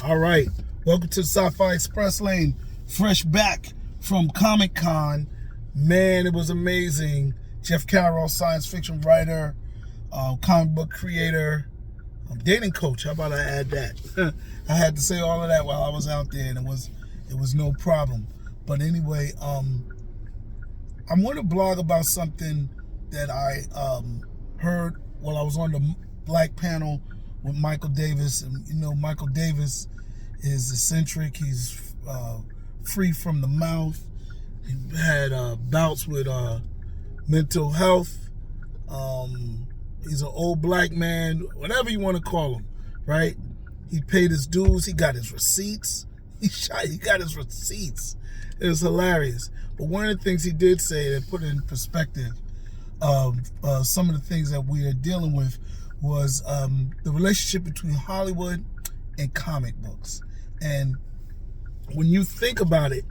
All right, welcome to the Sci-Fi Express Lane. Fresh back from Comic-Con. Man, it was amazing. Jeff Carroll, science fiction writer, comic book creator, dating coach. How about I add that? I had to say all of that while I was out there, and it was no problem. But anyway, I'm going to blog about something that I heard while I was on the Black panel with Michael Davis. And you know, Michael Davis is eccentric. He's free from the mouth. He had bouts with mental health. He's an old black man, whatever you want to call him, right? He paid his dues. He got his receipts. He got his receipts. It was hilarious. But one of the things he did say that put it in perspective of some of the things that we are dealing with was the relationship between Hollywood and comic books. And when you think about it,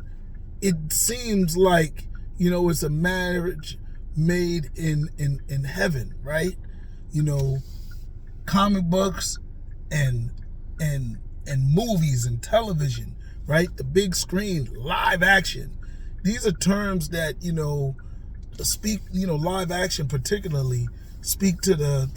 it seems like, you know, it's a marriage made in heaven, right? You know, comic books and movies and television, right? The big screen, live action. These are terms that, you know, speak, you know, live action particularly speak to the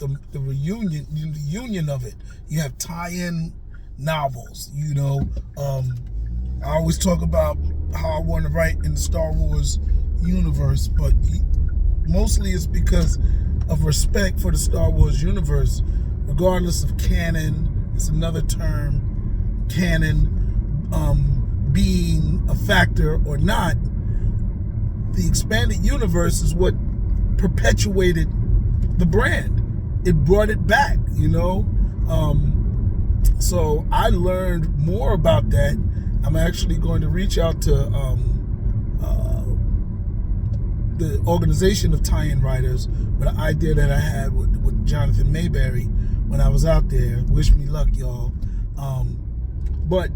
union of it. You have tie-in novels, you know. I always talk about how I want to write in the Star Wars universe, but mostly it's because of respect for the Star Wars universe, regardless of canon. It's another term, canon being a factor or not. The expanded universe is what perpetuated the brand. It brought it back, you know. So I learned more about that. I'm actually going to reach out to the organization of tie-in writers with an idea that I had with Jonathan Mayberry when I was out there. Wish me luck, y'all. But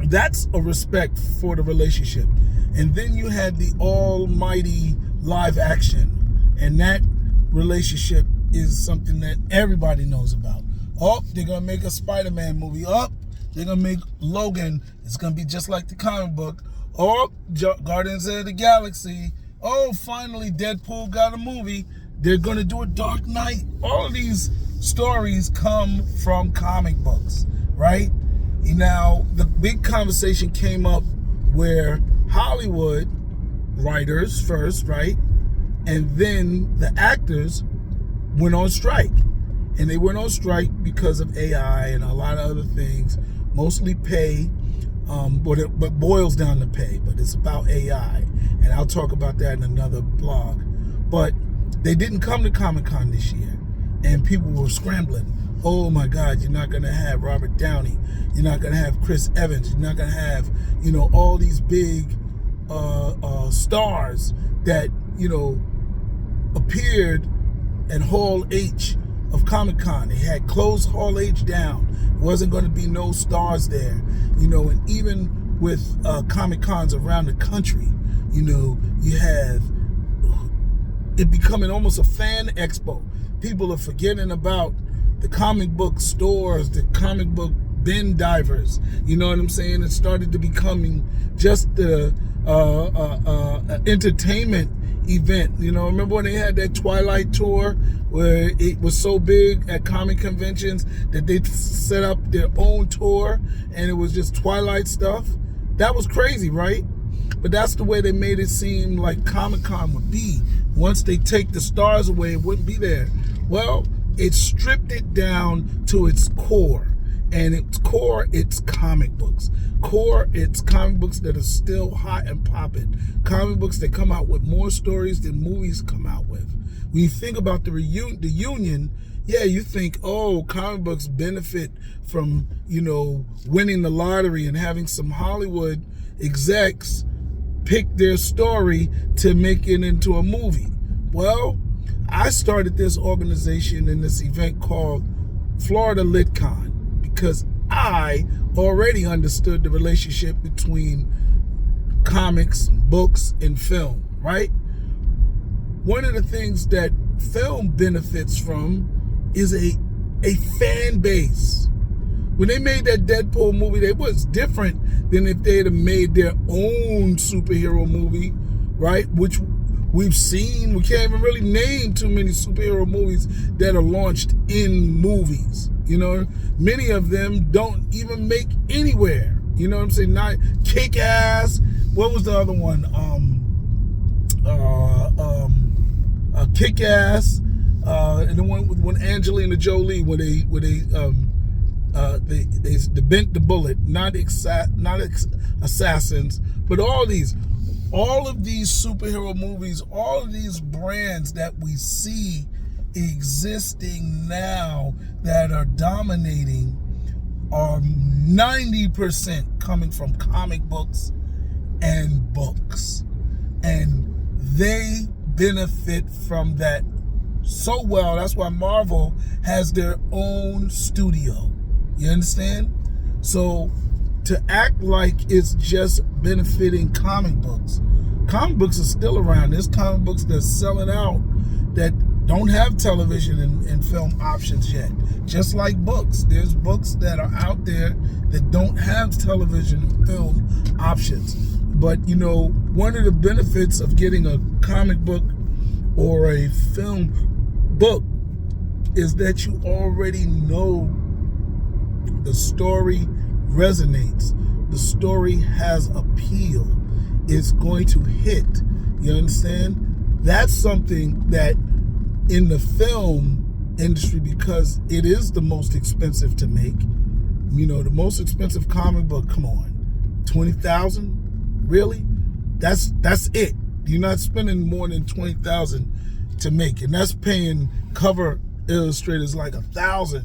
that's a respect for the relationship. And then you had the almighty live action, and that relationship is something that everybody knows about. Oh, they're gonna make a Spider-Man movie. Oh, they're gonna make Logan. It's gonna be just like the comic book. Oh, Guardians of the Galaxy. Oh, finally Deadpool got a movie. They're gonna do a Dark Knight. All of these stories come from comic books, right? Now, the big conversation came up where Hollywood writers first, right? And then the actors went on strike. And they went on strike because of AI and a lot of other things, mostly pay, but boils down to pay. But it's about AI. And I'll talk about that in another blog. But they didn't come to Comic-Con this year. And people were scrambling. Oh my God, you're not going to have Robert Downey. You're not going to have Chris Evans. You're not going to have, you know, all these big stars that, you know, appeared at Hall H of Comic-Con. They had closed Hall H down. There wasn't going to be no stars there. You know, and even with Comic-Cons around the country, you know, you have it becoming almost a fan expo. People are forgetting about the comic book stores, the comic book bin divers. You know what I'm saying? It started to becoming just the entertainment event. You know, remember when they had that Twilight tour where it was so big at comic conventions that they set up their own tour and it was just Twilight stuff? That was crazy, right? But that's the way they made it seem like Comic-Con would be. Once they take the stars away, it wouldn't be there. Well, it stripped it down to its core. And its core, it's comic books. Core, it's comic books that are still hot and popping. Comic books that come out with more stories than movies come out with. When you think about the union, yeah, you think, oh, comic books benefit from, you know, winning the lottery and having some Hollywood execs pick their story to make it into a movie. Well, I started this organization in this event called Florida LitCon because I already understood the relationship between comics, books, and film, right? One of the things that film benefits from is a fan base. When they made that Deadpool movie, it was different than if they had made their own superhero movie, right? Which we've seen. We can't even really name too many superhero movies that are launched in movies. You know, many of them don't even make anywhere. You know what I'm saying? Not Kick-Ass. What was the other one? Kick-Ass. And the one with Angelina Jolie, where they bent the bullet, not assassins, but all of these superhero movies, all of these brands that we see existing now that are dominating are 90% coming from comic books and books, and they benefit from that so well. That's why Marvel has their own studio. You understand? So to act like it's just benefiting comic books are still around. There's comic books that's selling out that don't have television and film options yet. Just like books. There's books that are out there that don't have television and film options. But, you know, one of the benefits of getting a comic book or a film book is that you already know the story resonates. The story has appeal. It's going to hit. You understand? That's something that in the film industry, because it is the most expensive to make. You know, the most expensive comic book, come on, $20,000? Really? That's it. You're not spending more than $20,000 to make, and that's paying cover illustrators like $1,000,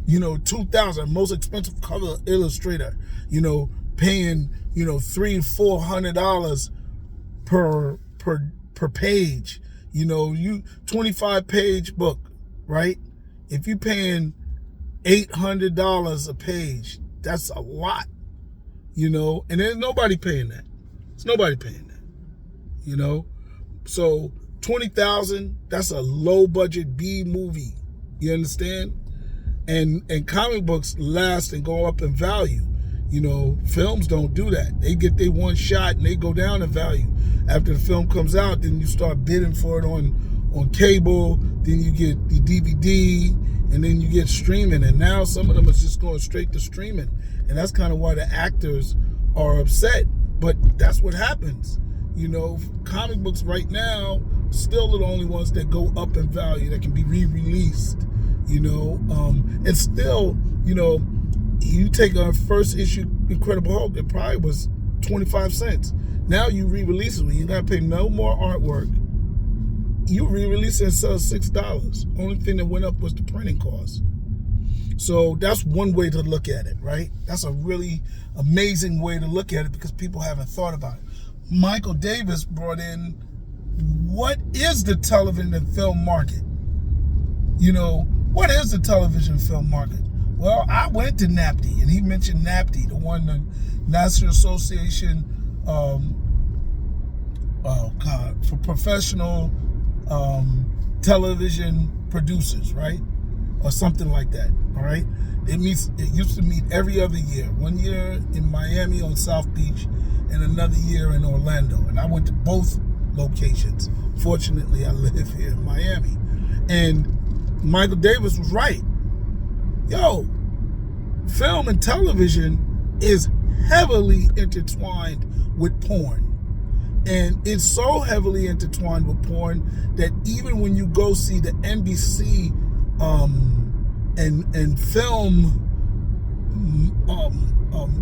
you know, $2,000. Most expensive cover illustrator, you know, paying, you know, $300-400 per page. You know, 25-page book, right? If you're paying $800 a page, that's a lot, you know, and there's nobody paying that. There's nobody paying that, you know. So $20,000, that's a low budget B movie. You understand? And comic books last and go up in value. You know, films don't do that. They get their one shot and they go down in value. After the film comes out, then you start bidding for it on cable, then you get the DVD, and then you get streaming. And now some of them are just going straight to streaming. And that's kind of why the actors are upset. But that's what happens. You know, comic books right now still are the only ones that go up in value, that can be re-released, you know. And still, you know, you take our first issue Incredible Hulk, it probably was 25 cents. Now you re-release it, you gotta pay no more artwork. You re-release it and sell $6. Only thing that went up was the printing cost. So that's one way to look at it, right? That's a really amazing way to look at it, because people haven't thought about it. Michael Davis brought in, what is the television and film market? You know, what is the television film market? Well, I went to NAPTY, and he mentioned NAPTY, the one, the National Association for Professional Television Producers, right? Or something like that, all right? It used to meet every other year. 1 year in Miami on South Beach, and another year in Orlando. And I went to both locations. Fortunately, I live here in Miami. And Michael Davis was right. Yo, film and television is heavily intertwined with porn. And it's so heavily intertwined with porn that even when you go see the NBC and film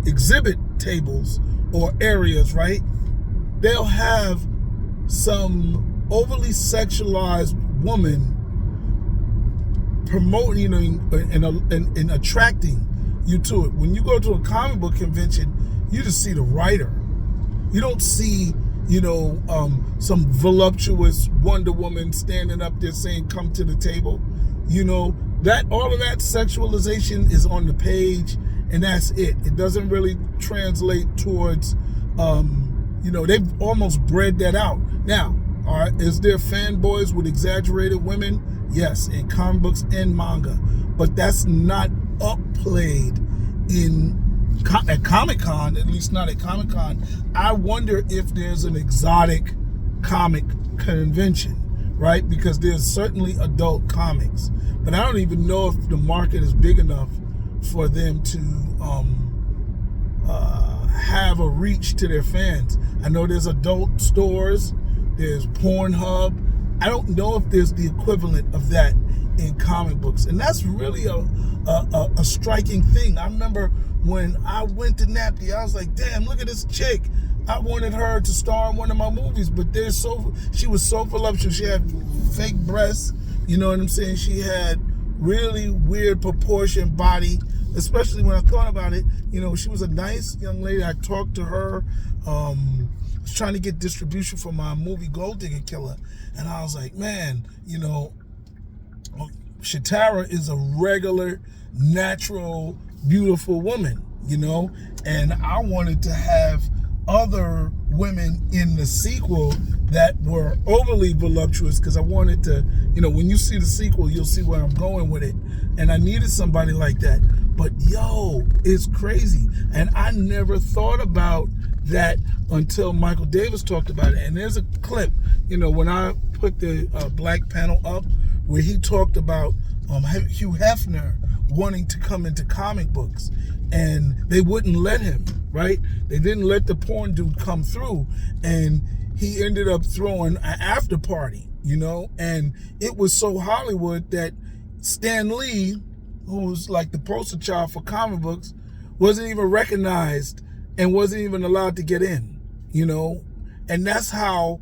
exhibit tables or areas, right? They'll have some overly sexualized woman promoting, you know, and attracting you to it. When you go to a comic book convention, you just see the writer. You don't see, you know, some voluptuous Wonder Woman standing up there saying, "Come to the table." You know, that all of that sexualization is on the page, and that's it. It doesn't really translate towards, you know, they've almost bred that out. Now, is there fanboys with exaggerated women? Yes, in comic books and manga, but that's not upplayed at Comic-Con, at least not at Comic-Con, I wonder if there's an exotic comic convention, right? Because there's certainly adult comics, but I don't even know if the market is big enough for them to have a reach to their fans. I know there's adult stores, there's Pornhub. I don't know if there's the equivalent of that in comic books, and that's really a striking thing. I remember when I went to NAPTY, I was like, damn, look at this chick. I wanted her to star in one of my movies, but she was so voluptuous. She had fake breasts, you know what I'm saying? She had really weird proportioned body, especially when I thought about it. You know, she was a nice young lady. I talked to her. I was trying to get distribution for my movie Gold Digger Killer, and I was like, man, you know, Shatara is a regular, natural, beautiful woman, you know, and I wanted to have other women in the sequel that were overly voluptuous, because I wanted to, you know, when you see the sequel, you'll see where I'm going with it, and I needed somebody like that. But yo, it's crazy, and I never thought about that until Michael Davis talked about it. And there's a clip, you know, when I put the black panel up, where he talked about Hugh Hefner wanting to come into comic books, and they wouldn't let him, right? They didn't let the porn dude come through, and he ended up throwing an after party, you know, and it was so Hollywood that Stan Lee, who's like the poster child for comic books, wasn't even recognized and wasn't even allowed to get in, you know. And that's how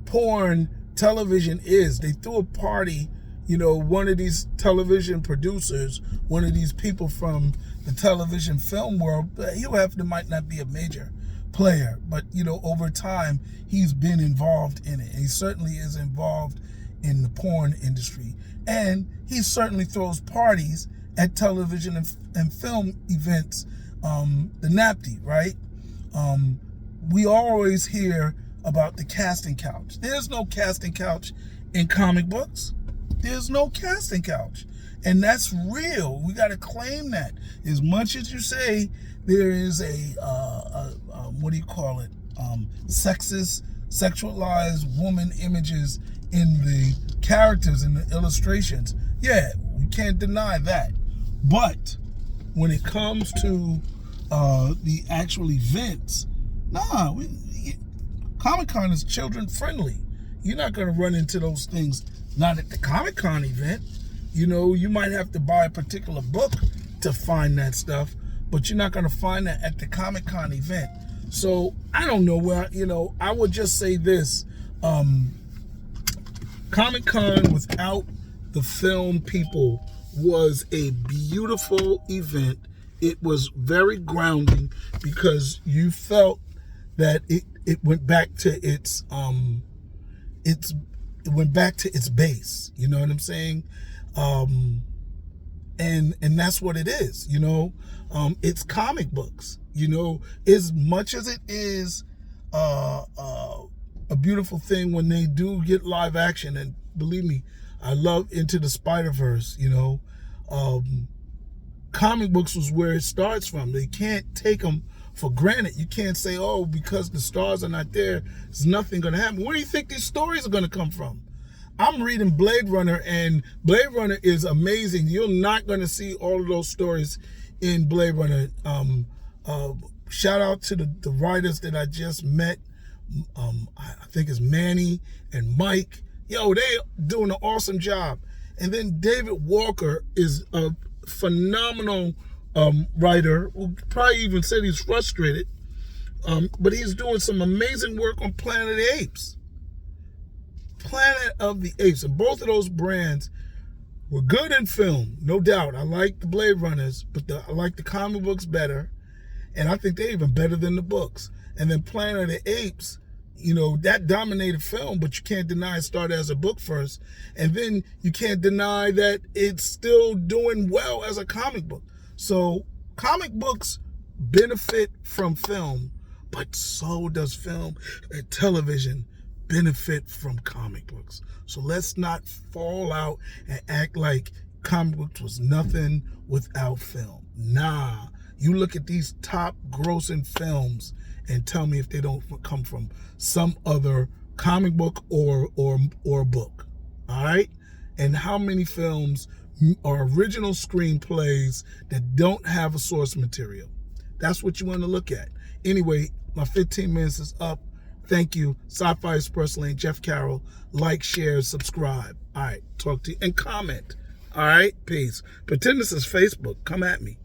porn television is. They threw a party, you know, one of these television producers, one of these people from the television film world, Hugh Hefner might not be a major player, but, you know, over time, he's been involved in it. And he certainly is involved in the porn industry. And he certainly throws parties at television and film events, the NAPTY, right? We always hear about the casting couch. There's no casting couch in comic books. There's no casting couch. And that's real. We got to claim that. As much as you say there is what do you call it? Sexist, sexualized woman images in the characters, in the illustrations. Yeah, we can't deny that. But when it comes to the actual events, Comic-Con is children friendly. You're not going to run into those things, not at the Comic-Con event. You know, you might have to buy a particular book to find that stuff, but you're not going to find that at the Comic-Con event. So I don't know where, you know, I would just say this. Comic-Con without the film people was a beautiful event. It was very grounding because you felt that it went back to its base. You know what I'm saying? And that's what it is, you know. It's comic books, you know, as much as it is a beautiful thing when they do get live action. And believe me, I love Into the Spider-Verse, you know. Comic books was where it starts from. They can't take them for granted. You can't say, oh, because the stars are not there, there's nothing going to happen. Where do you think these stories are going to come from? I'm reading Blade Runner, and Blade Runner is amazing. You're not going to see all of those stories in Blade Runner. Shout out to the writers that I just met. I think it's Manny and Mike. Yo, they doing an awesome job. And then David Walker is a phenomenal writer who probably even said he's frustrated. But he's doing some amazing work on Planet of the Apes. Planet of the Apes. And both of those brands were good in film, no doubt. I like the Blade Runners, but I like the comic books better. And I think they're even better than the books. And then Planet of the Apes, you know, that dominated film, but you can't deny it started as a book first. And then you can't deny that it's still doing well as a comic book. So comic books benefit from film, but so does film and television benefit from comic books. So let's not fall out and act like comic books was nothing without film. Nah, You look at these top grossing films and tell me if they don't come from some other comic book or book. All right? And how many films are original screenplays that don't have a source material? That's what you want to look at. Anyway, my 15 minutes is up. Thank you. Sci-Fi Express Lane, Jeff Carroll. Like, share, subscribe. All right. Talk to you and comment. All right. Peace. Pretend this is Facebook. Come at me.